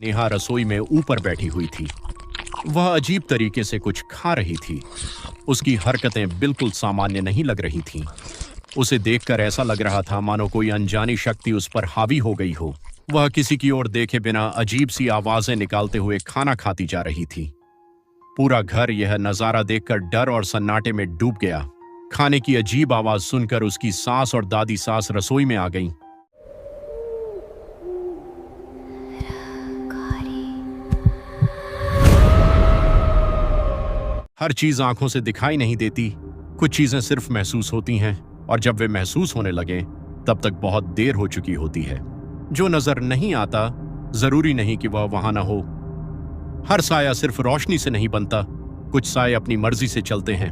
नेहा रसोई में ऊपर बैठी हुई थी। वह अजीब तरीके से कुछ खा रही थी। उसकी हरकतें बिल्कुल सामान्य नहीं लग रही थीं। उसे देखकर ऐसा लग रहा था मानो कोई अनजानी शक्ति उस पर हावी हो गई हो। वह किसी की ओर देखे बिना अजीब सी आवाजें निकालते हुए खाना खाती जा रही थी। पूरा घर यह नजारा देखकर डर और सन्नाटे में डूब गया। खाने की अजीब आवाज सुनकर उसकी सास और दादी सास रसोई में आ गईं। हर चीज आंखों से दिखाई नहीं देती, कुछ चीजें सिर्फ महसूस होती हैं, और जब वे महसूस होने लगे तब तक बहुत देर हो चुकी होती है। जो नजर नहीं आता जरूरी नहीं कि वह वहां ना हो। हर साया सिर्फ रोशनी से नहीं बनता, कुछ साए अपनी मर्जी से चलते हैं।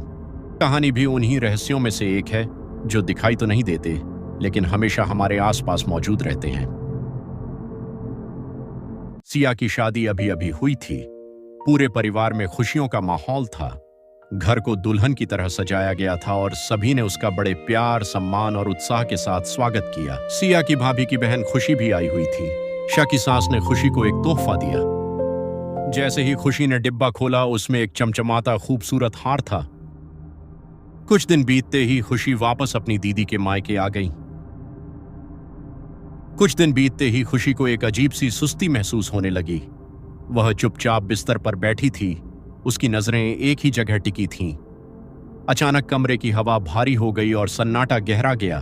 कहानी भी उन्हीं रहस्यों में से एक है जो दिखाई तो नहीं देते लेकिन हमेशा हमारे आसपास मौजूद रहते हैं। सिया की शादी अभी अभी हुई थी। पूरे परिवार में खुशियों का माहौल था। घर को दुल्हन की तरह सजाया गया था और सभी ने उसका बड़े प्यार, सम्मान और उत्साह के साथ स्वागत किया। सिया की भाभी की बहन खुशी भी आई हुई थी। शा की सास ने खुशी को एक तोहफा दिया। जैसे ही खुशी ने डिब्बा खोला उसमें एक चमचमाता खूबसूरत हार था। कुछ दिन बीतते ही खुशी वापस अपनी दीदी के मायके आ गई। कुछ दिन बीतते ही खुशी को एक अजीब सी सुस्ती महसूस होने लगी। वह चुपचाप बिस्तर पर बैठी थी। उसकी नजरें एक ही जगह टिकी थीं। अचानक कमरे की हवा भारी हो गई और सन्नाटा गहरा गया।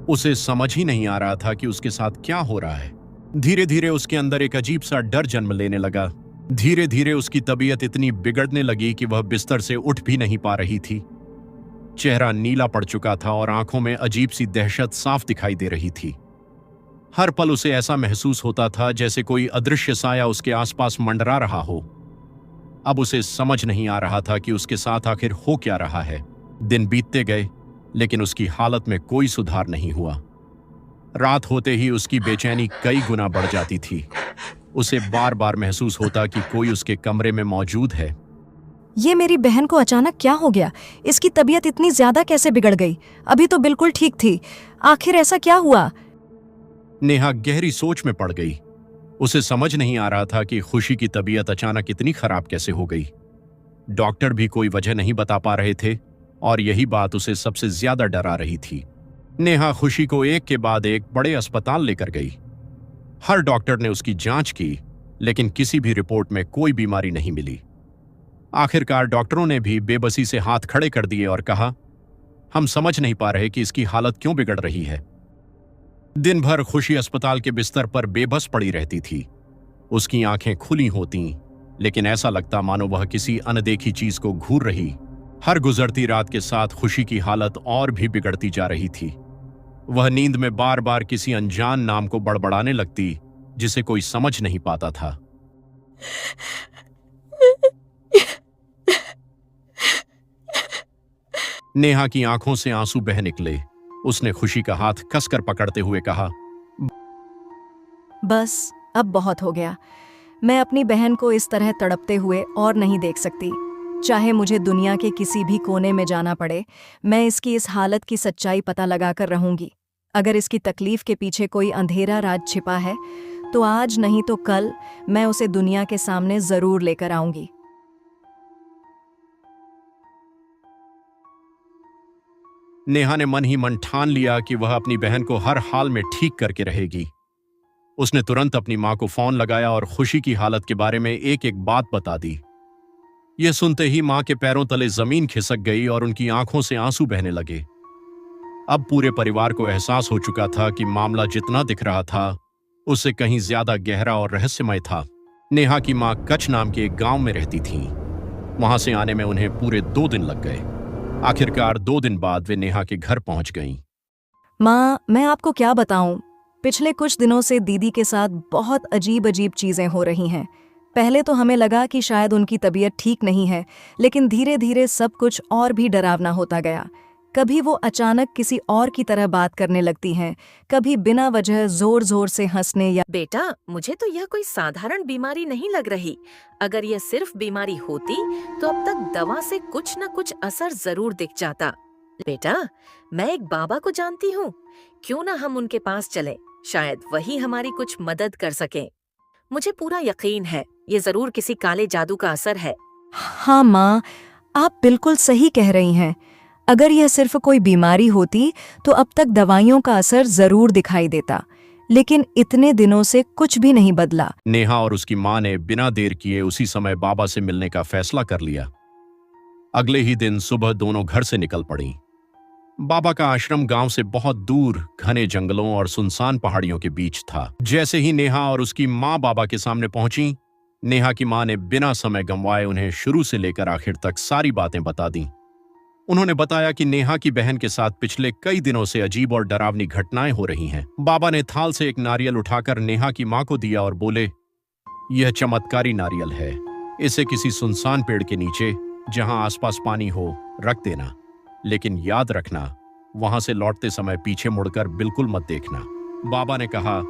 उसे समझ ही नहीं आ रहा था कि उसके साथ क्या हो रहा है। धीरे धीरे उसके अंदर एक अजीब सा डर जन्म लेने लगा। धीरे धीरे उसकी तबीयत इतनी बिगड़ने लगी कि वह बिस्तर से उठ भी नहीं पा रही थी। चेहरा नीला पड़ चुका था और आंखों में अजीब सी दहशत साफ दिखाई दे रही थी। हर पल उसे ऐसा महसूस होता था जैसे कोई अदृश्य साया उसके आसपास मंडरा रहा हो। अब उसे समझ नहीं आ रहा था कि उसके साथ आखिर हो क्या रहा है। दिन बीतते गए लेकिन उसकी हालत में कोई सुधार नहीं हुआ। रात होते ही उसकी बेचैनी कई गुना बढ़ जाती थी। उसे बार बार महसूस होता कि कोई उसके कमरे में मौजूद है। ये मेरी बहन को अचानक क्या हो गया? इसकी तबीयत इतनी ज्यादा कैसे बिगड़ गई? अभी तो बिल्कुल ठीक थी। आखिर ऐसा क्या हुआ? नेहा गहरी सोच में पड़ गई। उसे समझ नहीं आ रहा था कि खुशी की तबीयत अचानक इतनी खराब कैसे हो गई। डॉक्टर भी कोई वजह नहीं बता पा रहे थे और यही बात उसे सबसे ज्यादा डरा रही थी। नेहा खुशी को एक के बाद एक बड़े अस्पताल लेकर गई। हर डॉक्टर ने उसकी जांच की लेकिन किसी भी रिपोर्ट में कोई बीमारी नहीं मिली। आखिरकार डॉक्टरों ने भी बेबसी से हाथ खड़े कर दिए और कहा, हम समझ नहीं पा रहे कि इसकी हालत क्यों बिगड़ रही है। दिन भर खुशी अस्पताल के बिस्तर पर बेबस पड़ी रहती थी। उसकी आंखें खुली होती लेकिन ऐसा लगता मानो वह किसी अनदेखी चीज को घूर रही। हर गुजरती रात के साथ खुशी की हालत और भी बिगड़ती जा रही थी। वह नींद में बार बार किसी अनजान नाम को बड़बड़ाने लगती जिसे कोई समझ नहीं पाता था। नेहा की आंखों से आंसू बह निकले। उसने खुशी का हाथ कसकर पकड़ते हुए कहा, बस अब बहुत हो गया। मैं अपनी बहन को इस तरह तड़पते हुए और नहीं देख सकती। चाहे मुझे दुनिया के किसी भी कोने में जाना पड़े, मैं इसकी इस हालत की सच्चाई पता लगाकर रहूंगी। अगर इसकी तकलीफ के पीछे कोई अंधेरा राज छिपा है तो आज नहीं तो कल मैं उसे दुनिया के सामने जरूर लेकर आऊंगी। नेहा ने मन ही मन ठान लिया कि वह अपनी बहन को हर हाल में ठीक करके रहेगी। उसने तुरंत अपनी मां को फोन लगाया और खुशी की हालत के बारे में एक एक बात बता दी। यह सुनते ही मां के पैरों तले जमीन खिसक गई और उनकी आंखों से आंसू बहने लगे। अब पूरे परिवार को एहसास हो चुका था कि मामला जितना दिख रहा था उससे कहीं ज्यादा गहरा और रहस्यमय था। नेहा की मां कच्छ नाम के एक गांव में रहती थीं। वहां से आने में उन्हें पूरे 2 दिन लग गए। आखिरकार 2 दिन बाद वे नेहा के घर पहुंच गईं। माँ, मैं आपको क्या बताऊं? पिछले कुछ दिनों से दीदी के साथ बहुत अजीब अजीब चीजें हो रही हैं। पहले तो हमें लगा कि शायद उनकी तबीयत ठीक नहीं है, लेकिन धीरे धीरे सब कुछ और भी डरावना होता गया। कभी वो अचानक किसी और की तरह बात करने लगती हैं, कभी बिना वजह जोर जोर से हंसने या बेटा, मुझे तो यह कोई साधारण बीमारी नहीं लग रही। अगर यह सिर्फ बीमारी होती तो अब तक दवा से कुछ न कुछ असर जरूर दिख जाता। बेटा, मैं एक बाबा को जानती हूँ, क्यों ना हम उनके पास चलें, शायद वही हमारी कुछ मदद कर सकें। मुझे पूरा यकीन है ये जरूर किसी काले जादू का असर है। हाँ माँ, आप बिल्कुल सही कह रही हैं। अगर यह सिर्फ कोई बीमारी होती तो अब तक दवाइयों का असर जरूर दिखाई देता, लेकिन इतने दिनों से कुछ भी नहीं बदला। नेहा और उसकी माँ ने बिना देर किए उसी समय बाबा से मिलने का फैसला कर लिया। अगले ही दिन सुबह दोनों घर से निकल पड़ी। बाबा का आश्रम गांव से बहुत दूर घने जंगलों और सुनसान पहाड़ियों के बीच था। जैसे ही नेहा और उसकी माँ बाबा के सामने पहुंची, नेहा की माँ ने बिना समय गंवाए उन्हें शुरू से लेकर आखिर तक सारी बातें बता दी। उन्होंने बताया कि नेहा की बहन के साथ पिछले कई दिनों से अजीब और डरावनी घटनाएं हो रही हैं। बाबा ने थाल से एक नारियल उठाकर नेहा की माँ को दिया और बोले, यह चमत्कारी नारियल है, इसे किसी सुनसान पेड़ के नीचे जहां आसपास पानी हो रख देना, लेकिन याद रखना वहां से लौटते समय पीछे मुड़कर बिल्कुल मत देखना। बाबा ने कहा,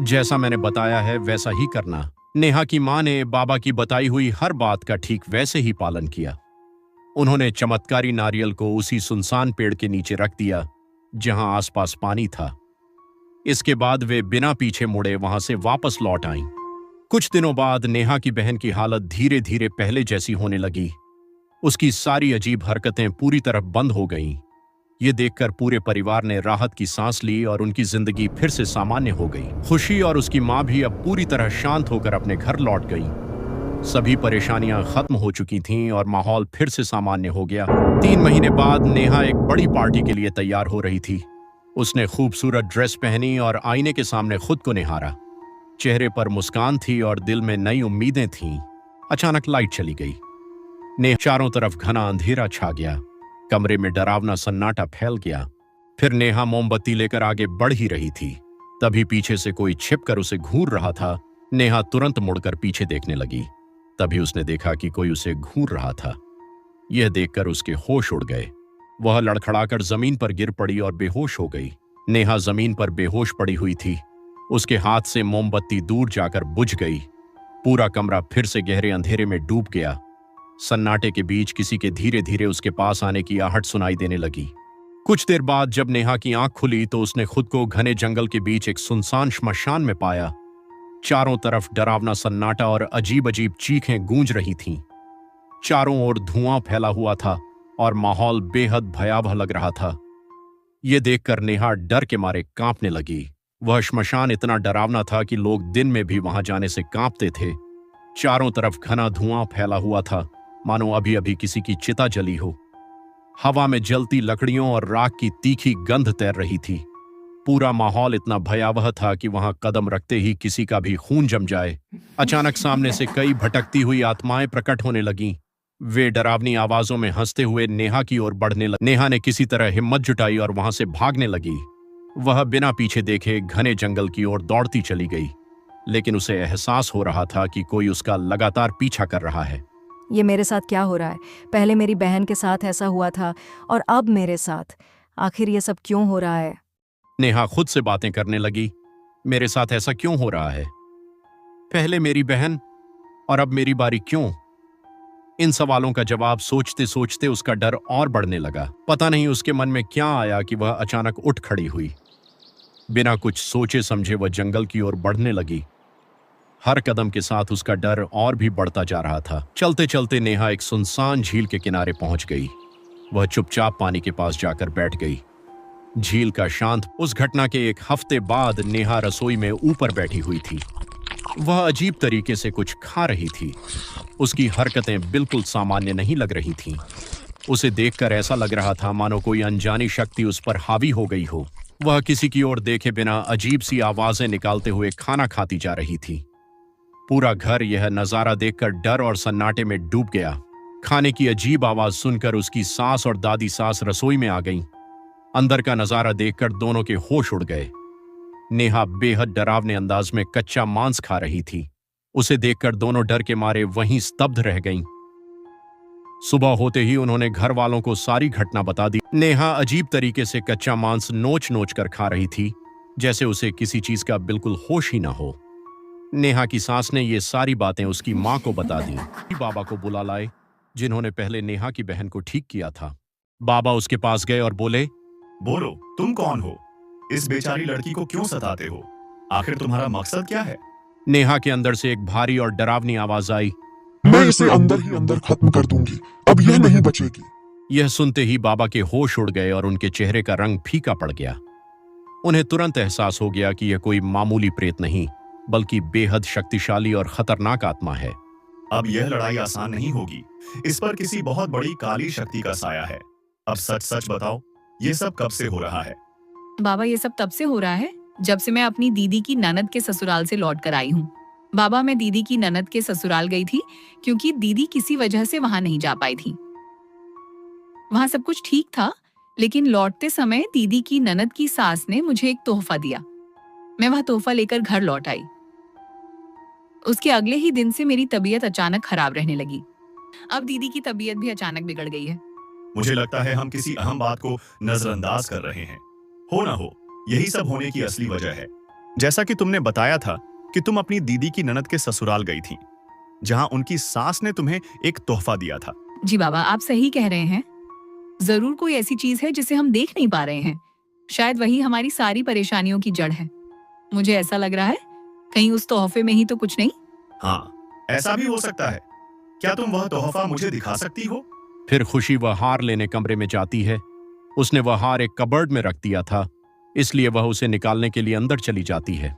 जैसा मैंने बताया है वैसा ही करना। नेहा की माँ ने बाबा की बताई हुई हर बात का ठीक वैसे ही पालन किया। उन्होंने चमत्कारी नारियल को उसी सुनसान पेड़ के नीचे रख दिया जहां आसपास पानी था। इसके बाद वे बिना पीछे मुड़े वहां से वापस लौट आईं। कुछ दिनों बाद नेहा की बहन की हालत धीरे धीरे पहले जैसी होने लगी। उसकी सारी अजीब हरकतें पूरी तरह बंद हो गईं। ये देखकर पूरे परिवार ने राहत की सांस ली और उनकी जिंदगी फिर से सामान्य हो गई। खुशी और उसकी माँ भी अब पूरी तरह शांत होकर अपने घर लौट गईं। सभी परेशानियां खत्म हो चुकी थीं और माहौल फिर से सामान्य हो गया। 3 महीने बाद नेहा एक बड़ी पार्टी के लिए तैयार हो रही थी। उसने खूबसूरत ड्रेस पहनी और आईने के सामने खुद को निहारा। चेहरे पर मुस्कान थी और दिल में नई उम्मीदें थीं। अचानक लाइट चली गई। नेहा चारों तरफ घना अंधेरा छा गया। कमरे में डरावना सन्नाटा फैल गया। फिर नेहा मोमबत्ती लेकर आगे बढ़ ही रही थी, तभी पीछे से कोई छिपकर उसे घूर रहा था। नेहा तुरंत मुड़कर पीछे देखने लगी। तभी उसने देखा कि कोई उसे घूर रहा था। यह देखकर उसके होश उड़ गए। वह लड़खड़ाकर जमीन पर गिर पड़ी और बेहोश हो गई। नेहा जमीन पर बेहोश पड़ी हुई थी। उसके हाथ से मोमबत्ती दूर जाकर बुझ गई। पूरा कमरा फिर से गहरे अंधेरे में डूब गया। सन्नाटे के बीच किसी के धीरे धीरे उसके पास आने की आहट सुनाई देने लगी। कुछ देर बाद जब नेहा की आंख खुली तो उसने खुद को घने जंगल के बीच एक सुनसान श्मशान में पाया। चारों तरफ डरावना सन्नाटा और अजीब अजीब चीखें गूंज रही थीं। चारों ओर धुआं फैला हुआ था और माहौल बेहद भयावह लग रहा था। यह देखकर नेहा डर के मारे कांपने लगी। वह श्मशान इतना डरावना था कि लोग दिन में भी वहां जाने से कांपते थे। चारों तरफ घना धुआं फैला हुआ था, मानो अभी अभी किसी की चिता जली हो। हवा में जलती लकड़ियों और राख की तीखी गंध तैर रही थी। पूरा माहौल इतना भयावह था कि वहां कदम रखते ही किसी का भी खून जम जाए। अचानक सामने से कई भटकती हुई आत्माएं प्रकट होने लगीं। वे डरावनी आवाजों में हंसते हुए नेहा की ओर बढ़ने लगे। नेहा ने किसी तरह हिम्मत जुटाई और वहां से भागने लगी। वह बिना पीछे देखे घने जंगल की ओर दौड़ती चली गई, लेकिन उसे एहसास हो रहा था कि कोई उसका लगातार पीछा कर रहा है। ये मेरे साथ क्या हो रहा है? पहले मेरी बहन के साथ ऐसा हुआ था और अब मेरे साथ। आखिर ये सब क्यों हो रहा है? नेहा खुद से बातें करने लगी। मेरे साथ ऐसा क्यों हो रहा है? पहले मेरी बहन और अब मेरी बारी क्यों? इन सवालों का जवाब सोचते सोचते उसका डर और बढ़ने लगा। पता नहीं उसके मन में क्या आया कि वह अचानक उठ खड़ी हुई। बिना कुछ सोचे समझे वह जंगल की ओर बढ़ने लगी। हर कदम के साथ उसका डर और भी बढ़ता जा रहा था। चलते चलते नेहा एक सुनसान झील के किनारे पहुंच गई। वह चुपचाप पानी के पास जाकर बैठ गई। झील का शांत। उस घटना के 1 हफ्ते बाद नेहा रसोई में ऊपर बैठी हुई थी। वह अजीब तरीके से कुछ खा रही थी। उसकी हरकतें बिल्कुल सामान्य नहीं लग रही थीं। उसे देखकर ऐसा लग रहा था मानो कोई अनजानी शक्ति उस पर हावी हो गई हो। वह किसी की ओर देखे बिना अजीब सी आवाजें निकालते हुए खाना खाती जा रही थी। पूरा घर यह नजारा देखकर डर और सन्नाटे में डूब गया। खाने की अजीब आवाज सुनकर उसकी सास और दादी सास रसोई में आ गईं। अंदर का नजारा देखकर दोनों के होश उड़ गए। नेहा बेहद डरावने अंदाज में कच्चा मांस खा रही थी। उसे देखकर दोनों डर के मारे वहीं स्तब्ध रह गईं। सुबह होते ही उन्होंने घर वालों को सारी घटना बता दी। नेहा अजीब तरीके से कच्चा मांस नोच नोच कर खा रही थी, जैसे उसे किसी चीज का बिल्कुल होश ही ना हो। नेहा की सास ने ये सारी बातें उसकी माँ को बता दी। बाबा को बुला लाए, जिन्होंने पहले नेहा की बहन को ठीक किया था। बाबा उसके पास गए और बोले, बोलो, तुम कौन हो? इस बेचारी लड़की को क्यों सताते हो? आखिर तुम्हारा मकसद क्या है? नेहा के अंदर से एक भारी और डरावनी आवाज आई। मैं इसे अंदर ही अंदर खत्म कर दूंगी, अब यह नहीं बचेगी। यह सुनते ही बाबा के होश उड़ गए और उनके चेहरे का रंग फीका पड़ गया। उन्हें तुरंत एहसास हो गया कि यह कोई मामूली प्रेत नहीं, बल्कि बेहद शक्तिशाली और खतरनाक आत्मा है। अब यह लड़ाई आसान नहीं होगी। इस पर किसी बहुत बड़ी काली शक्ति का साया है। अब सच सच बताओ, ये सब कब से हो रहा है? बाबा, ये सब तब से हो रहा है जब से मैं अपनी दीदी की ननद के ससुराल से लौट कर आई हूँ। बाबा, मैं दीदी की ननद के ससुराल गई थी क्योंकि दीदी किसी वजह से वहां नहीं जा पाई थी। वहां सब कुछ ठीक था, लेकिन लौटते समय दीदी की ननद की सास ने मुझे एक तोहफा दिया। मैं वह तोहफा लेकर घर लौट आई। उसके अगले ही दिन से मेरी तबीयत अचानक खराब रहने लगी। अब दीदी की तबीयत भी अचानक बिगड़ गई है। मुझे लगता है हम किसी अहम बात को नजरअंदाज कर रहे हैं। हो ना हो, यही सब होने की असली वजह है। जैसा कि तुमने बताया था कि तुम अपनी दीदी की ननद के ससुराल गई थी, जहां उनकी सास ने तुम्हें एक तोहफा दिया था। जी बाबा, आप सही कह रहे हैं। जरूर कोई ऐसी चीज है जिसे हम देख नहीं पा रहे हैं। शायद वही हमारी सारी परेशानियों की जड़ है। मुझे ऐसा लग रहा है कहीं उस तोहफे में ही तो कुछ नहीं। हाँ, ऐसा भी हो सकता है। क्या तुम वह तोहफा मुझे दिखा सकती हो? फिर खुशी वह हार लेने कमरे में जाती है। उसने वह हार एक कबर्ड में रख दिया था, इसलिए वह उसे निकालने के लिए अंदर चली जाती है।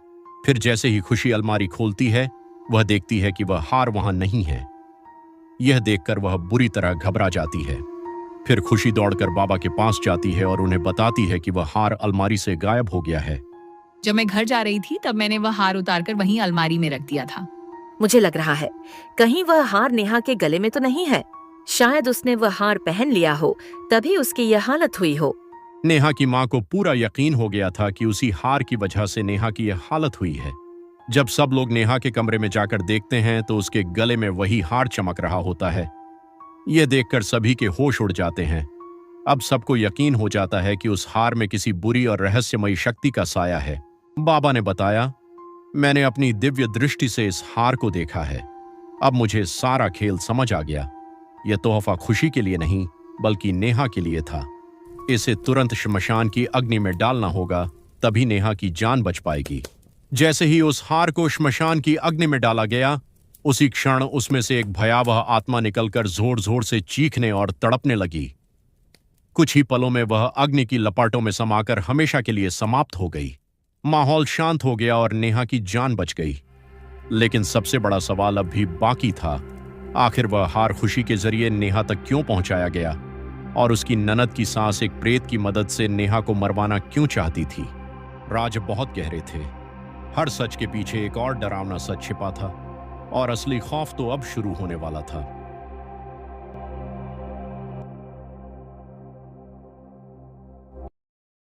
फिर जैसे ही खुशी अलमारी खोलती है, वह देखती है कि वह हार वहां नहीं है। यह देखकर वह बुरी तरह घबरा जाती है। फिर खुशी दौड़कर बाबा के पास जाती है और उन्हें बताती है कि वह हार अलमारी से गायब हो गया है। जब मैं घर जा रही थी तब मैंने वह हार उतारकर वहीं अलमारी में रख दिया था। मुझे लग रहा है कहीं वह हार नेहा के गले में तो नहीं है। शायद उसने वह हार पहन लिया हो, तभी उसकी यह हालत हुई हो। नेहा की मां को पूरा यकीन हो गया था कि उसी हार की वजह से नेहा की यह हालत हुई है। जब सब लोग नेहा के कमरे में जाकर देखते हैं तो उसके गले में वही हार चमक रहा होता है। यह देखकर सभी के होश उड़ जाते हैं। अब सबको यकीन हो जाता है कि उस हार में किसी बुरी और रहस्यमयी शक्ति का साया है। बाबा ने बताया, मैंने अपनी दिव्य दृष्टि से इस हार को देखा है। अब मुझे सारा खेल समझ आ गया। यह तोहफा खुशी के लिए नहीं, बल्कि नेहा के लिए था। इसे तुरंत श्मशान की अग्नि में डालना होगा, तभी नेहा की जान बच पाएगी। जैसे ही उस हार को श्मशान की अग्नि में डाला गया, उसी क्षण उसमें से एक भयावह आत्मा निकलकर जोर जोर से चीखने और तड़पने लगी। कुछ ही पलों में वह अग्नि की लपाटों में समाकर हमेशा के लिए समाप्त हो गई। माहौल शांत हो गया और नेहा की जान बच गई। लेकिन सबसे बड़ा सवाल अब भी बाकी था। आखिर वह हार खुशी के जरिए नेहा तक क्यों पहुंचाया गया, और उसकी ननद की सास एक प्रेत की मदद से नेहा को मरवाना क्यों चाहती थी? राज बहुत गहरे थे। हर सच के पीछे एक और डरावना सच छिपा था, और असली खौफ तो अब शुरू होने वाला था।